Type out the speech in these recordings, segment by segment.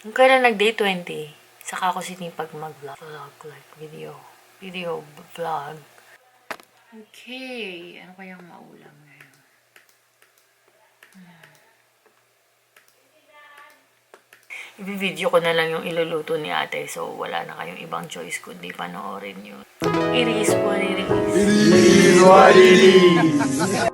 Kung kailan nag-day 20, saka ako sinipag mag-vlog. Like video vlog. Okay, ano kayang maulam ngayon? I-video ko na lang yung iluluto ni ate, so wala na kayong ibang choice kundi panoorin yun. It is what it is. It is what it is.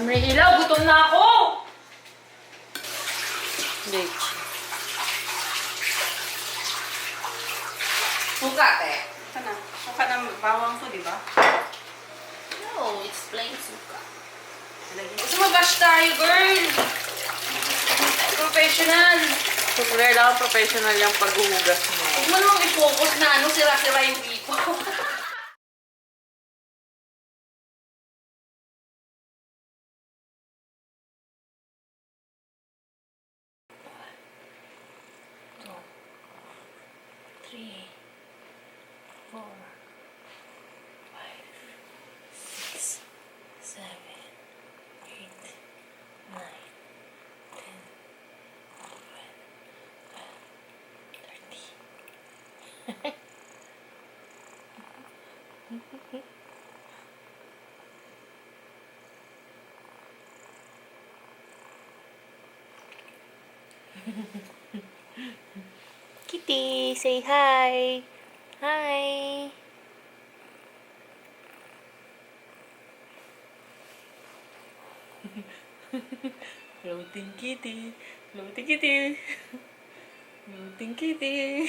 May ilaw, gutom na ako! Hindi. Suka, te. Sana. Suka ng bawang to, di ba? No, it's plain suka. Gusto mo bash tayo, girl? Professional. So, kailangan professional yung paghuhugas mo. Huwag mo namang i-focus na sira-sira yung dito. Three, 4, 5, 6, 7, 8, 9, 10, 11, 12, 13. Kitty, say hi. Hi. Floating kitty. Floating kitty. Floating kitty.